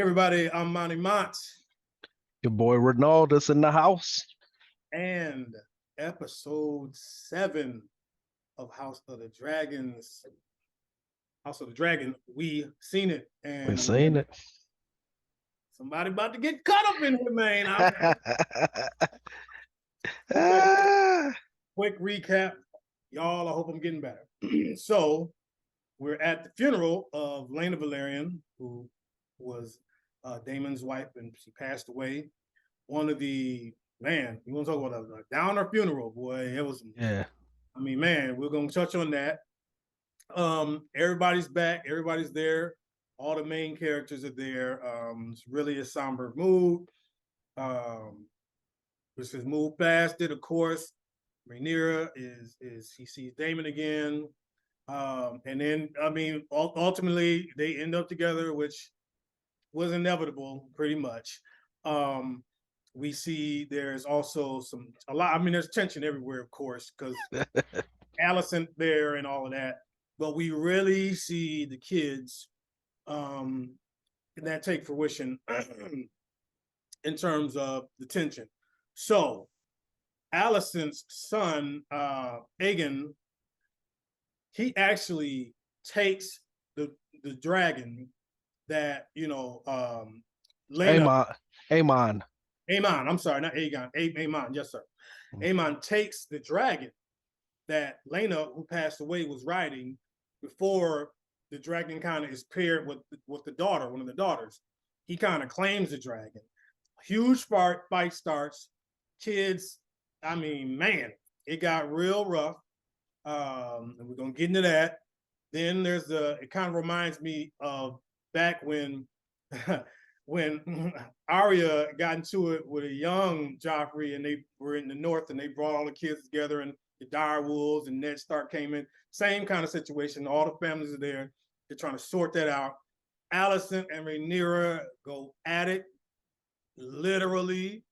Everybody, I'm Monty Mont, Your boy Ronaldus in the house. and episode 7 of House of the Dragons. House of the Dragon, we seen it, We and seen it. somebody about to get cut up in here, man. Ah, Quick recap, y'all. I hope I'm getting better. So, we're at the funeral of Lena Valerian, who was Damon's wife, and she passed away. One of the you want to talk about a downer funeral, boy? It was. yeah. I mean, man, we're gonna touch on that. Everybody's back. Everybody's there. All the main characters are there. It's really a somber mood. This is move fasted, of course. Rhaenyra is he sees Daemon again. And then I mean, ultimately they end up together, which was inevitable, pretty much. We see there's also a lot. I mean, there's tension everywhere, of course, because Allison there and all of that. But we really see the kids that take fruition in terms of the tension. So Allison's son, Aegon, he actually takes the dragon that, Lena. Amon. Aemon, I'm sorry, not Aegon. Aemon, yes, sir. Aemon takes the dragon that Lena, who passed away, was riding before the dragon kind of is paired with the daughter, one of the daughters. He kind of claims the dragon. Huge fight starts. Kids, I mean, man, it got real rough. And we're gonna get into that. Then it kind of reminds me of back when when Arya got into it with a young Joffrey, and they were in the north, and they brought all the kids together, and the dire wolves and Ned Stark came in. Same kind of situation. All the families are there. They're trying to sort that out. Alicent and Rhaenyra go at it, literally.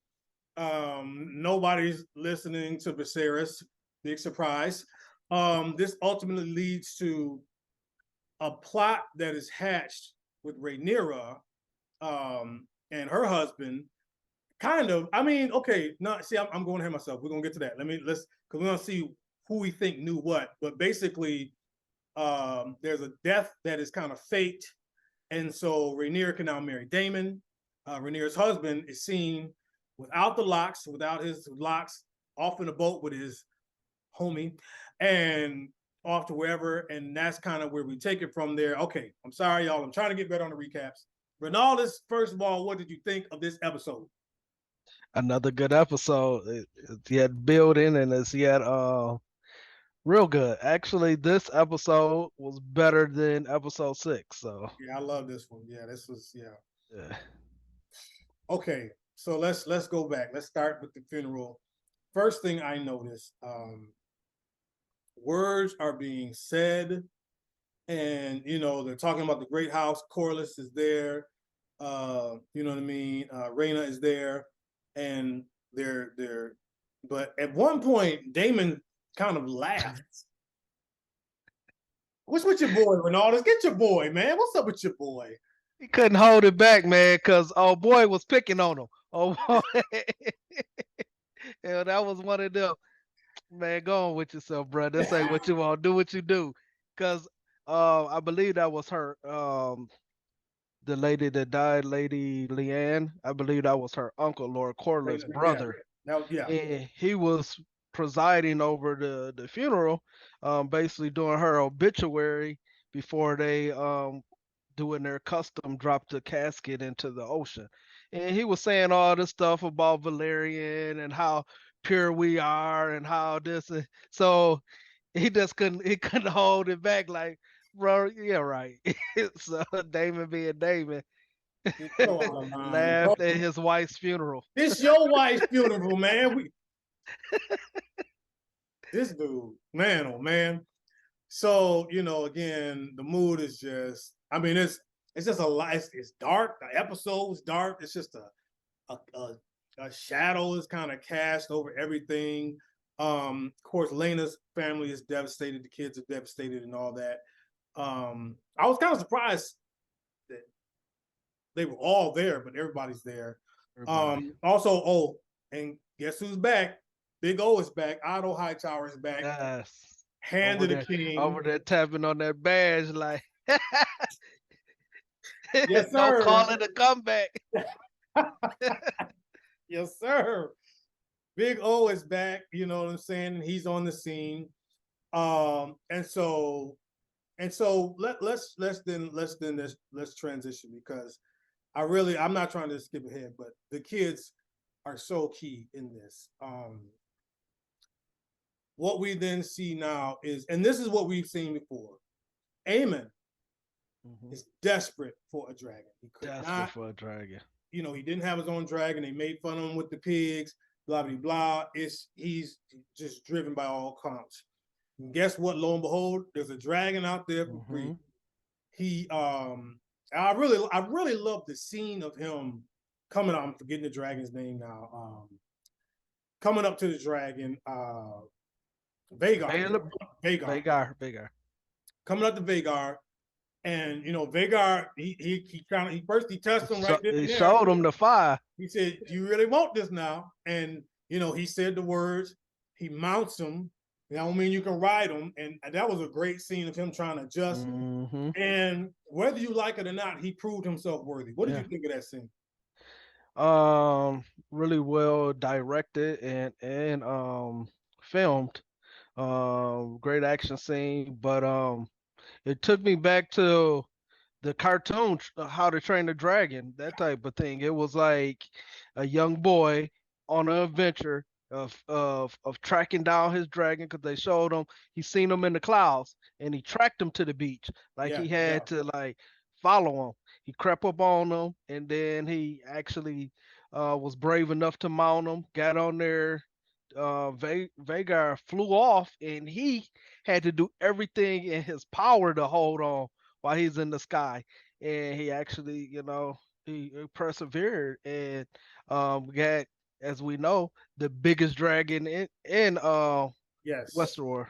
Nobody's listening to Viserys. Big surprise. This ultimately leads to a plot that is hatched with Rhaenyra and her husband. Kind of. I mean, okay. No, see, I'm going ahead myself. We're gonna get to that. Because we're gonna see who we think knew what. But basically, there's a death that is kind of faked, and so Rhaenyra can now marry Daemon. Rhaenyra's husband is seen without his locks, off in a boat with his homie, and off to wherever. And that's kind of where we take it from there. Okay, I'm sorry, y'all. I'm trying to get better on the recaps. Ronaldus, first of all, what did you think of this episode? Another good episode. It's yet building and it's yet real good. Actually, this episode was better than episode 6. So Yeah, I love this one. Yeah, this was yeah. Okay, so let's go back. Let's start with the funeral. First thing I noticed, words are being said, and they're talking about the great house. Corlys is there. You know what I mean? Rhaena is there, and they're. But at one point, Daemon kind of laughs. What's with your boy, Ronaldus? Get your boy, man. What's up with your boy? He couldn't hold it back, man, because old boy was picking on him. Oh boy. Yeah, that was one of them. Man, go on with yourself, bro. This ain't what you want. Do what you do. Cause I believe that was her the lady that died, Lady Leanne. I believe that was her uncle, Lord Corlys' brother. Yeah. And he was presiding over the funeral, basically doing her obituary before they doing their custom drop the casket into the ocean. And he was saying all this stuff about Valerian and how pure we are and how this and so he couldn't hold it back like, bro, yeah, right. So Damon being Damon So out of line, bro. laughed at his wife's funeral. This your wife's funeral, man. This dude, man, oh man. So again, the mood is just. I mean, it's just a lot. It's dark. The episode's dark. It's just a shadow is kind of cast over everything. Of course, Lena's family is devastated. The kids are devastated and all that. I was kind of surprised that they were all there, but everybody's there. Everybody. Also, and guess who's back? Big O is back. Otto Hightower is back. Yes. Hand of the King. Over there tapping on that badge like Yes, don't sir. call it a comeback. Yes, sir. Big O is back, you know what I'm saying? He's on the scene. And so let's transition, because I'm not trying to skip ahead, but the kids are so key in this. What we then see now is, and this is what we've seen before, Aemon is desperate for a dragon. He could not for a dragon. You know, he didn't have his own dragon. They made fun of him with the pigs, blah, blah, blah. He's just driven by all counts. And guess what? Lo and behold, there's a dragon out there for free. I really love the scene of him coming up. I'm forgetting the dragon's name now. Coming up to the dragon, Vhagar. Coming up to Vhagar. And you know, Vhagar, he first tested him right there. He showed him the fire. He said, "Do you really want this now?" And you know, he said the words. He mounts him. You know, I mean, you can ride him, and that was a great scene of him trying to adjust. And whether you like it or not, he proved himself worthy. What did you think of that scene? Really well directed and filmed. Great action scene, but it took me back to the cartoon How to Train a Dragon, that type of thing. It was like a young boy on an adventure of tracking down his dragon, because they showed him he seen him in the clouds and he tracked him to the beach. Like he had to like follow him. He crept up on him, and then he actually was brave enough to mount him, got on there. Vhagar flew off, and he had to do everything in his power to hold on while he's in the sky. And he actually, you know, he persevered and got, as we know, the biggest dragon in Westeros.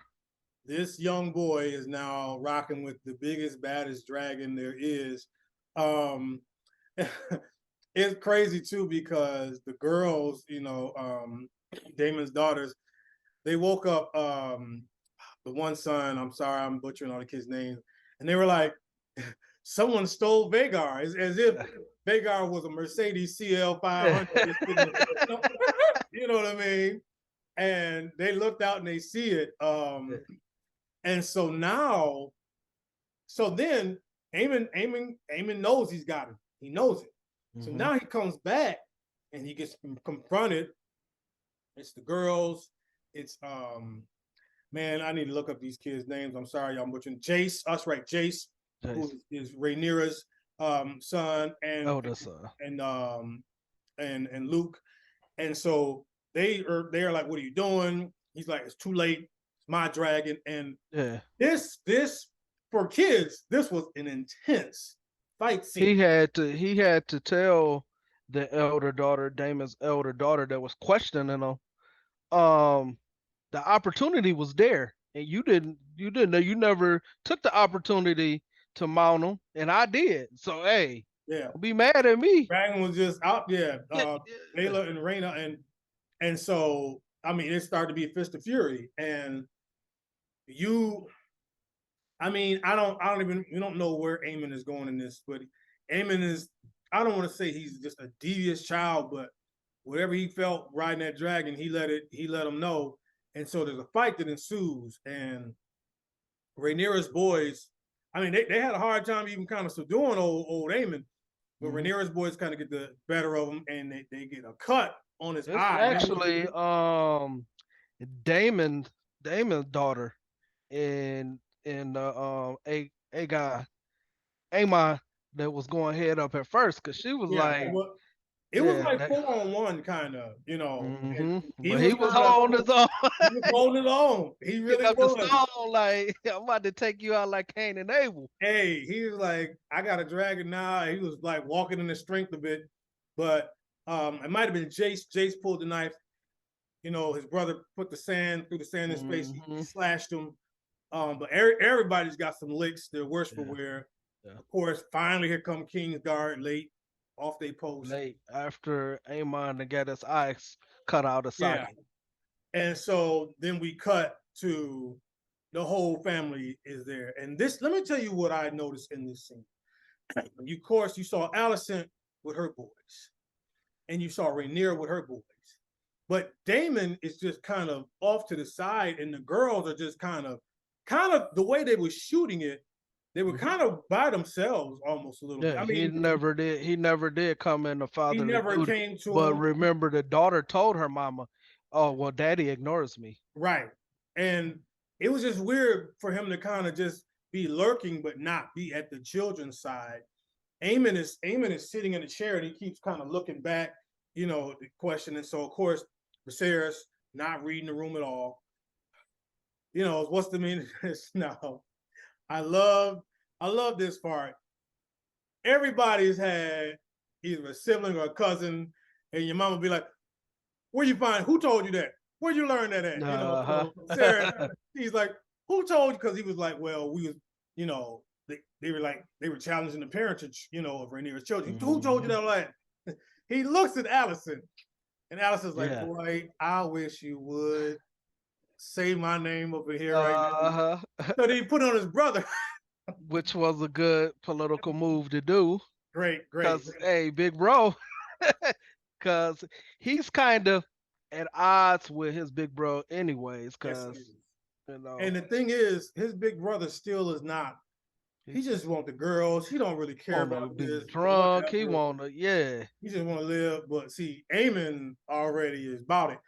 This young boy is now rocking with the biggest, baddest dragon there is. It's crazy too, because the girls, you know, Damon's daughters, they woke up, the one son, I'm sorry, I'm butchering all the kids' names, and they were like, someone stole Vhagar, as if Vhagar was a Mercedes CL 500. You know what I mean? And they looked out and they see it. And so now, so then Aemon knows he's got him. He knows it. So now he comes back and he gets confronted. It's the girls. It's man, I need to look up these kids' names. I'm sorry, y'all. I'm butchering. Jace, us right, Jace, who is Rhaenyra's son, and and Luke. And so they're like, "What are you doing?" He's like, "It's too late. It's my dragon." And this for kids, this was an intense fight scene. He had to tell the elder daughter, Damon's elder daughter, that was questioning him. The opportunity was there, and you never took the opportunity to mount him, and I did. So hey, don't be mad at me. Dragon was just out there, Layla and Rhaena, and so I mean, it started to be a fist of fury, and I mean, we don't know where Aemon is going in this, but Aemon is, I don't want to say he's just a devious child, but whatever he felt riding that dragon, he let him know. And so there's a fight that ensues, and Rhaenyra's boys, I mean, they had a hard time even kind of subduing old Aemon, but Rhaenyra's boys kind of get the better of him, and they get a cut on his eye. Actually, Damon's daughter and Aemon that was going head up at first, because she was like, it was like 4-on-1 kind of, you know. He was holding his own. He was holding his own. He really was. The stone, like, I'm about to take you out like Cain and Abel. Hey, he was like, I got a dragon now. He was like walking in the strength of it. But it might have been Jace. Jace pulled the knife. You know, his brother put the sand through the sand in his face. He slashed him. But everybody's got some licks. They're worse for wear. Of course, finally here come Kingsguard late. off they post. Late after Amon got his eyes cut out of Yeah. socket. And so then we cut to the whole family is there. And this, let me tell you what I noticed in this scene. You, of course, you saw Allison with her boys, and you saw Rainier with her boys. But Damon is just kind of off to the side, and the girls are just kind of the way they were shooting it. They were kind of by themselves almost a little bit. Yeah, I he mean, never did. He never did come in the he fatherly never duty. came to But him. remember, the daughter told her mama, "Oh, well, Daddy ignores me." Right. And it was just weird for him to kind of just be lurking, but not be at the children's side. Eamon is sitting in a chair and he keeps kind of looking back, the question. And so of course, Viserys not reading the room at all. What's the meaning of this? No. I love this part. Everybody's had either a sibling or a cousin, and your mama be like, where you find, who told you that? Where'd you learn that at? So Sarah, he's like, who told you? Because he was like, well, we was, they were like, they were challenging the parentage, of Rhaenyra's children. Who told you that? Like, he looks at Allison, and Allison's like, boy, I wish you would say my name over here right now. So he put on his brother. Which was a good political move to do. Great. Because, hey, big bro, because he's kind of at odds with his big bro anyways, because, And the thing is, his big brother still is not, he just want the girls. He don't really care about this. Drunk, whatever. He want to, He just want to live. But see, Aemon already is about it.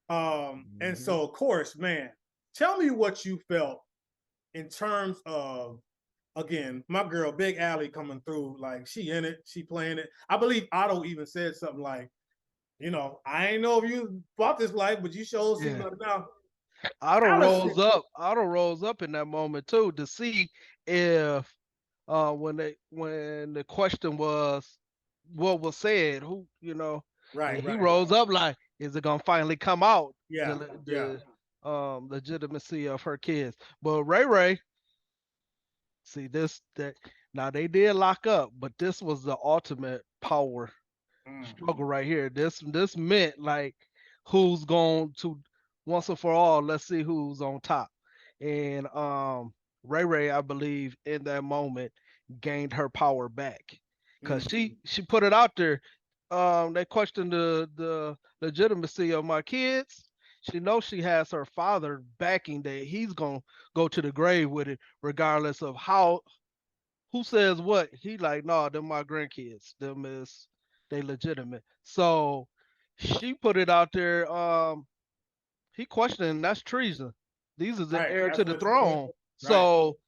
And so, of course, man, tell me what you felt in terms of, again, my girl, Big Allie coming through, like she in it, she playing it. I believe Otto even said something like, I ain't know if you bought this life, but you sure seem like now. Otto rolls up in that moment too to see if when the question was what was said, who right. He rolls up like, is it gonna finally come out? The legitimacy of her kids. But Rae Rae, see that now they did lock up, but this was the ultimate power struggle right here. This meant like who's going to once and for all, let's see who's on top. And Rae Rae, I believe, in that moment gained her power back. Because she put it out there. They questioned the legitimacy of my kids. She knows she has her father backing that he's gonna go to the grave with it, regardless of who says what. He like, no, them my grandkids. Them is they legitimate. So she put it out there. He questioning that's treason. These is the heir to the throne. So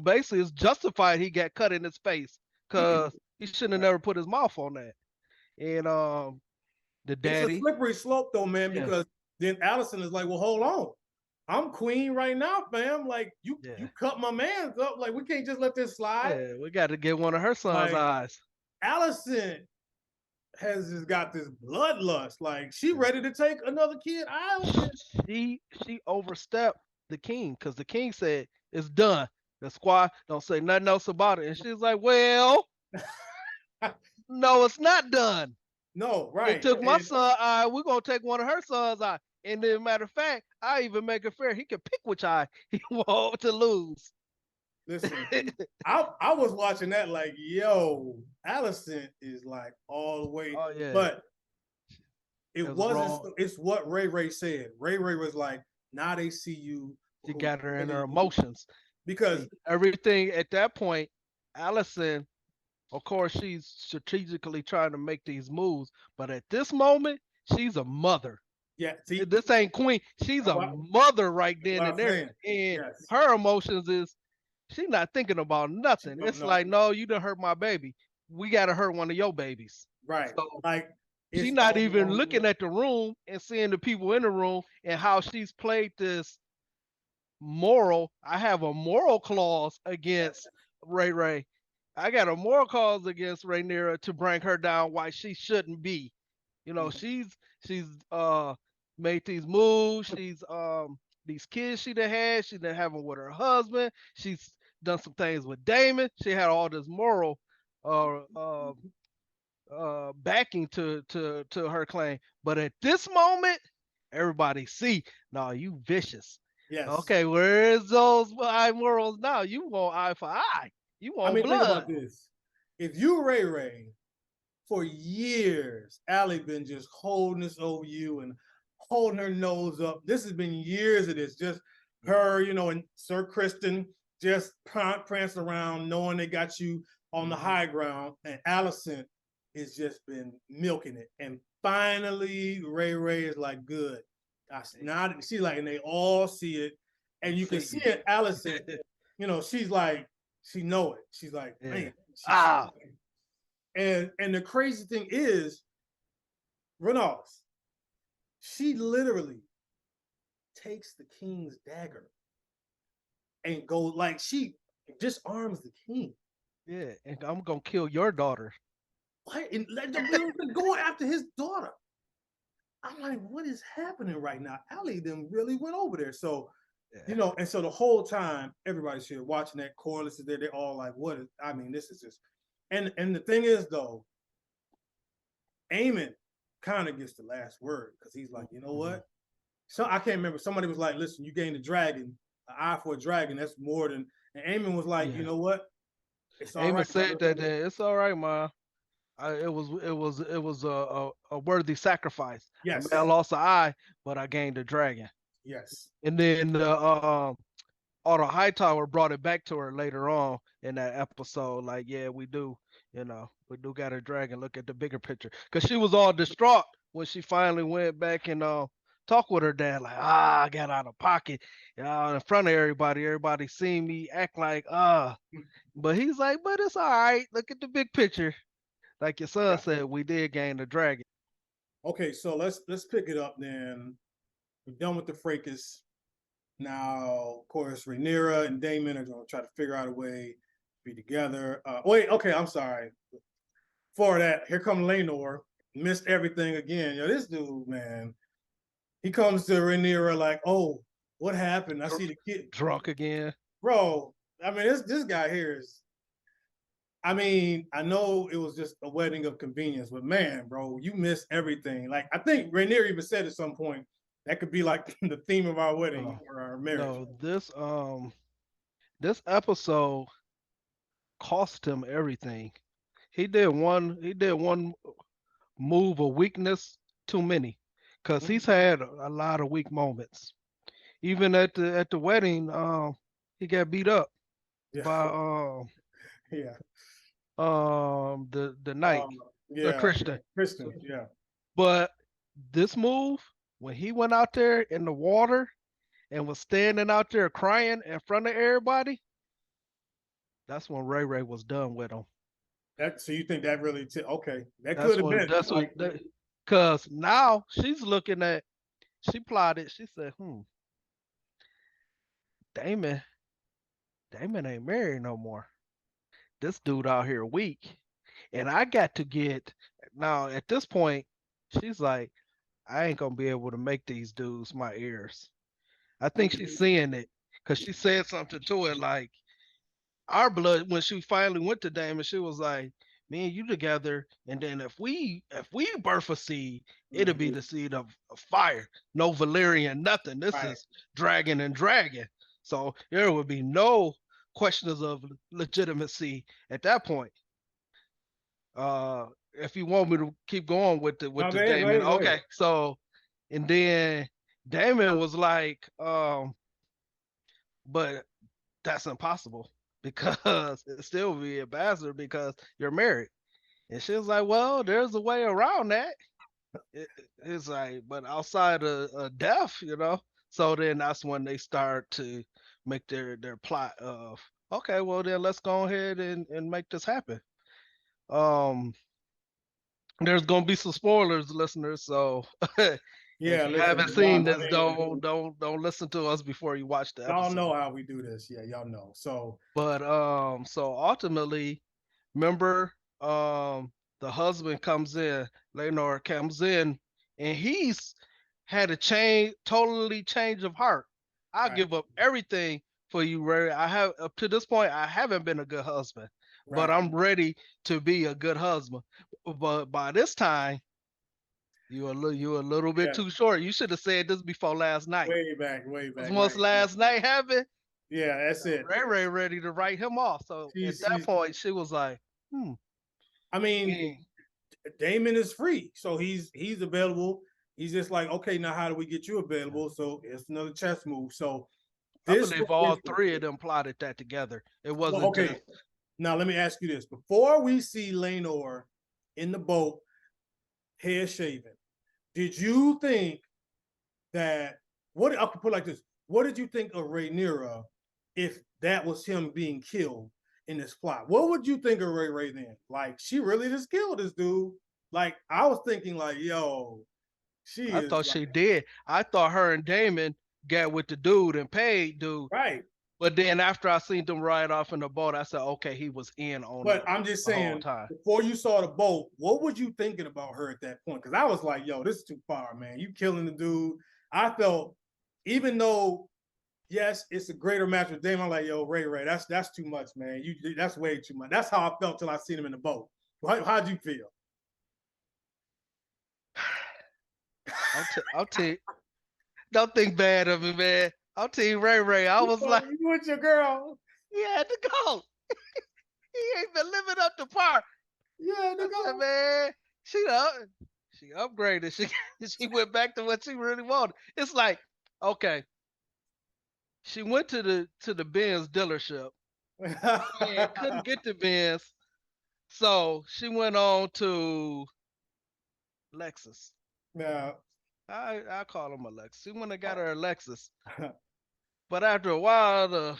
basically it's justified he got cut in his face because he shouldn't have never put his mouth on that. And the daddy. It's a slippery slope though, man, because then Allison is like, well, hold on. I'm queen right now, fam. Like you cut my man's up. Like we can't just let this slide. Yeah, we got to get one of her son's eyes. Allison has just got this bloodlust. Like she ready to take another kid out. She overstepped the king because the king said it's done. The squad don't say nothing else about it. And she's like, well, no, it's not done. No, right. They took my son eye. We're gonna take one of her son's eye. And then, matter of fact, I even make it fair. He can pick which eye he wants to lose. Listen, I was watching that like, yo, Allison is like all the way. Oh yeah. But it wasn't. It's what Rae Rae said. Rae Rae was like, now they see you. She got her in her emotions because everything at that point, Allison. Of course, she's strategically trying to make these moves, but at this moment, she's a mother. Yeah, see, this ain't queen. She's a mother right then and there. And her emotions is she's not thinking about nothing. It's like, no, you done hurt my baby. We gotta hurt one of your babies. Right. So, like she's not even looking at the room and seeing the people in the room and how she's played this moral. I have a moral clause against Rae Rae. I got a moral cause against Rhaenyra to bring her down why she shouldn't be. She's made these moves. She's these kids she done had. She done have them with her husband. She's done some things with Daemon. She had all this moral backing to her claim. But at this moment, everybody see, no, you vicious. Yes. Okay, where's those eye morals now? You want eye for eye. You want think blood. about this. If you Rae Rae, for years, Allie been just holding this over you and holding her nose up. This has been years of this. Just her, and Sir Kristen just prancing around, knowing they got you on the high ground, and Allison has just been milking it. And finally, Rae Rae is like, good. Now she's like, and they all see it, and you can see it. Allison, she's like, she know it. She's like, man, and the crazy thing is, Ronaldus, she literally takes the king's dagger and go like she disarms the king. Yeah, and I'm gonna kill your daughter. What? And going after his daughter. I'm like, what is happening right now? Allie then really went over there. So, and so the whole time, everybody's here watching that. Corliss is there. They're all like, what is, this is just, and the thing is though, Aemon kind of gets the last word because he's like, you know what? So I can't remember. Somebody was like, listen, you gained a dragon, an eye for a dragon. That's more than, and Aemon was like, you know what? It's all right. Said that it's all right, Ma. It was a worthy sacrifice. Yes. I lost an eye, but I gained a dragon. Yes. And then Otto Hightower brought it back to her later on in that episode. Like, yeah, we do got a dragon. Look at the bigger picture. Because she was all distraught when she finally went back and talked with her dad. Like, I got out of pocket in front of everybody. Everybody seen me act like, But he's like, but it's all right. Look at the big picture. Like your son said, we did gain the dragon. Okay, so let's pick it up then. We're done with the fracas. Now, of course, Rhaenyra and Daemon are going to try to figure out a way to be together. I'm sorry. For that, here comes Laenor. Missed everything again. This dude, man, he comes to Rhaenyra like, oh, what happened? I see the kid drunk again, bro. This guy here is. I know it was just a wedding of convenience, but man, bro, you missed everything. Like, I think Rhaenyra even said at some point that could be like the theme of our wedding or our marriage. No, this episode cost him everything. He did one move of weakness too many, because he's had a lot of weak moments. Even at the wedding, he got beat up by the knight, the Christian. Yeah. But this move, when he went out there in the water and was standing out there crying in front of everybody, that's when Rae Rae was done with him. So you think that really okay? That could have been. That's what. Because now she's looking at. She plotted. She said, Daemon ain't married no more. This dude out here weak, and I got to get. Now at this point, she's like, I ain't gonna be able to make these dudes my heirs. I think she's seeing it because she said something to it like, our blood, when she finally went to Daemon, she was like, me and you together, and then if we birth a seed, it'll be the seed of fire. No Valyrian, nothing. This is dragon and dragon. So there would be no questions of legitimacy at that point. If you want me to keep going with the Daemon, okay. So, and then Daemon was like, but that's impossible, because it still be a bastard because you're married. And she was like, well, there's a way around that. It's like, but outside of death, So then that's when they start to make their plot of, okay, well then let's go ahead and make this happen. There's gonna be some spoilers, listeners. So if you haven't seen this, don't listen to us before you watch the episode. Y'all know how we do this. Yeah, y'all know. So, but so ultimately, remember, the husband comes in, Laenor comes in, and he's had a totally change of heart. I'll give up everything for you, Ray. I have, up to this point, I haven't been a good husband. but Right. I'm ready to be a good husband. But by this time, you a little bit Yeah. too short. You should have said this before last night. Way back, way Because back. once Right. Yeah. last night happened, Yeah, that's it. Ray Ray ready to write him off. So at that She's point, she was like, I mean, yeah. Damon is free, so he's available. He's just like, okay, now how do we get you available? So it's another chess move. So I this believe all three of them plotted that together. It well, wasn't okay. just Now let me ask you this: before we see Lenore in the boat, hair shaven, did you think that what I could put it like this? What did you think of Rhaenyra if that was him being killed in this plot? What would you think of Rae Rae then? Like she really just killed this dude? Like I was thinking, like, yo, she I is thought like she did. I thought her and Damon got with the dude and paid dude. right. But then after I seen them ride off in the boat, I said, okay, he was in on But it I'm just the whole saying, time. before you saw the boat, what was you thinking about her at that point? Because I was like, yo, this is too far, man. You killing the dude. I felt, even though, yes, it's a greater match with Damon, I'm like, yo, Rae Rae, that's too much, man. That's way too much. That's how I felt till I seen him in the boat. How'd you feel? I'll tell you, don't think bad of me, man. I'll tell you, Ray Ray. I was like, You with your girl. he had to go. He ain't been living up to par. You had to I said, go. man, she upgraded. She went back to what she really wanted. It's like, okay, she went to the Benz dealership and couldn't get the Benz, so she went on to Lexus. Now, I call him a Lexus. She went and got her a Lexus, but after a while,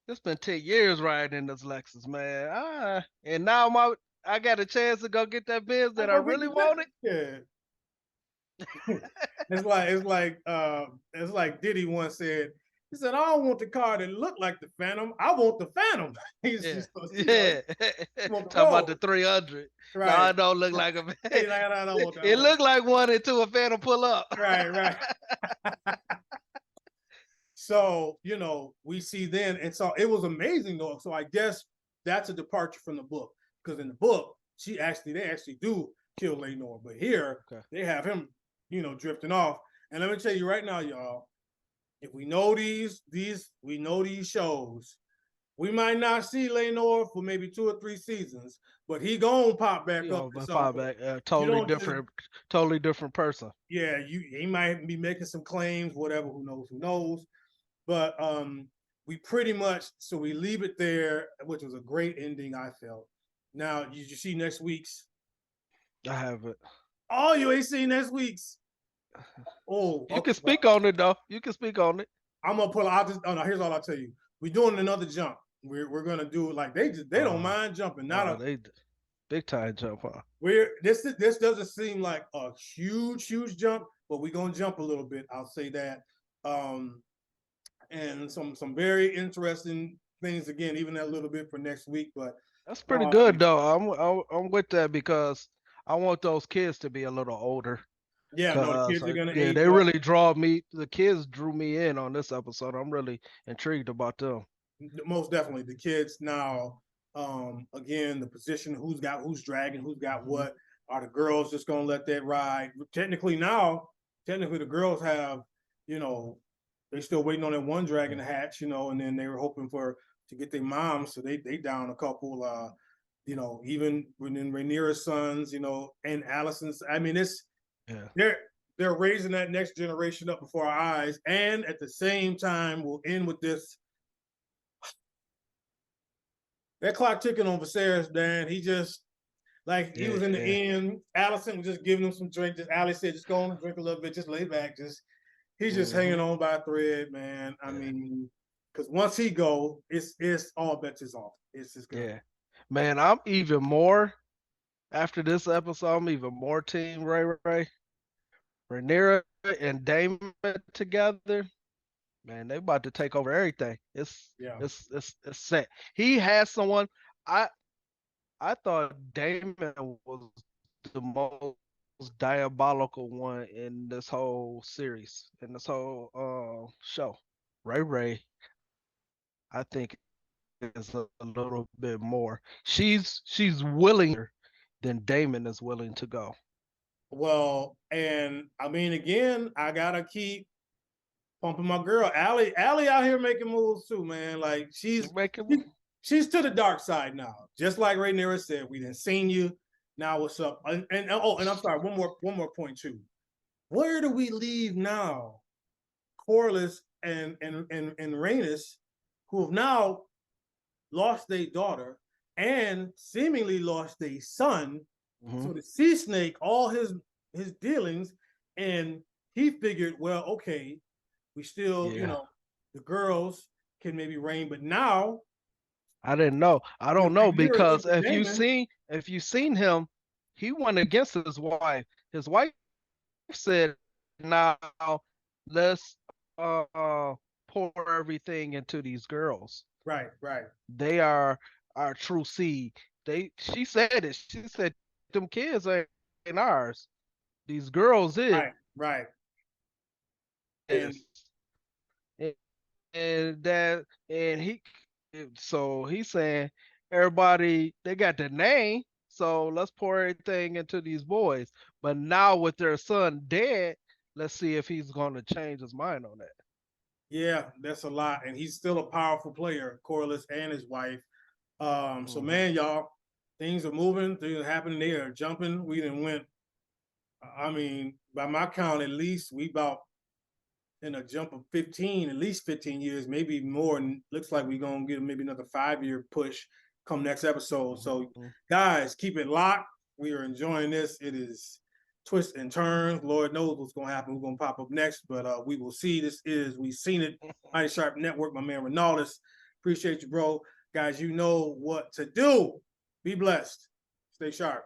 it's been 10 years riding in this Lexus, man. And now I got a chance to go get that Benz I that I go get really the back. wanted. Yeah. It's like Diddy once said. He said, "I don't want the car that looked like the Phantom. I want the Phantom." He's Yeah, just, yeah. want the Talking about the road, 300. No, right? it don't look like a. Hey, like, I don't want that. It looked like one until a Phantom pull up. Right, right. So we see then, and so it was amazing though. So I guess that's a departure from the book because in the book they actually do kill Lenore, but here Okay. they have him, drifting off. And let me tell you right now, y'all, if we know these shows, we might not see Lenore for maybe 2 or 3 seasons, but he gonna pop back up at some Far point. back, You don't just totally different person. yeah, he might be making some claims, whatever, who knows. But we pretty much we leave it there, which was a great ending, I felt. Now, did you see next week's? I have it. Oh, you ain't seen next week's. Oh, You okay. can speak on it though. You can speak on it. I'm gonna pull out this. Oh no, here's all I'll tell you. We're doing another jump. We're gonna do it like they don't mind jumping. They big time jump, huh? This doesn't seem like a huge jump, but we're gonna jump a little bit. I'll say that. And some very interesting things again, even a little bit for next week. But That's pretty good though. I'm with that because I want those kids to be a little older. yeah, no, the Cause kids are gonna yeah, age they up. really draw me. The kids drew me in on this episode. I'm really intrigued about them. Most definitely, the kids now. Again, the position, who's dragging, who's got what. Are the girls just gonna let that ride? Technically, the girls have, they still waiting on that one dragging the hatch, and then they were hoping to get their moms, so they down a couple. Even within Rhaenyra's sons, and Allison's. I mean, Yeah. they're raising that next generation up before our eyes, and at the same time, we'll end with this. That clock ticking on Viserys, Dan. He just he was in the end. Allison was just giving him some drink. Just Ali said, just go on and drink a little bit, just lay back. He's just hanging on by a thread, man. I mean, because once he go, it's all bets is off. It's just Yeah, man. I'm even more after this episode. I'm even more team Rhaenyra and Damon together. Man, they about to take over everything. It's set. He has someone. I I thought Damon was the most diabolical one in this whole series, in this whole show. Rae Rae, I think is a little bit more. She's willinger than Damon is willing to go. Well, and I mean, again, I gotta keep pumping my girl, Allie. Allie out here making moves too, man. Like she's to the dark side now. Just like Rae Rae said, we didn't seen you. Now what's up? And I'm sorry, one more point too. Where do we leave now? Corliss and Rhaenys, who have now lost their daughter and seemingly lost their son. Mm-hmm. So the sea snake, all his dealings, and he figured, well, okay, we still, you know, the girls can maybe reign, but now I didn't know. I don't know because if you seen him, he went against his wife. His wife said, "Now let's pour everything into these girls." Right. They are our true seed. She said it. She said, "Them kids ain't ours. These girls is." Right. So he's saying everybody they got the name, so let's pour everything into these boys. But now with their son dead, let's see if he's going to change his mind on that. Yeah, that's a lot, and he's still a powerful player, Corliss and his wife. So man, y'all, things are moving, things are happening. They are jumping. We done went. I mean, by my count, at least we about in a jump of 15, at least 15 years, maybe more. And looks like we're gonna get maybe another 5-year push come next episode. So guys, keep it locked. We are enjoying this. It is twists and turns. Lord knows what's gonna happen. We're gonna pop up next, but we will see. This is We've Seen It. Mighty Sharp Network, my man Ronaldus. Appreciate you, bro. Guys, you know what to do. Be blessed. Stay sharp.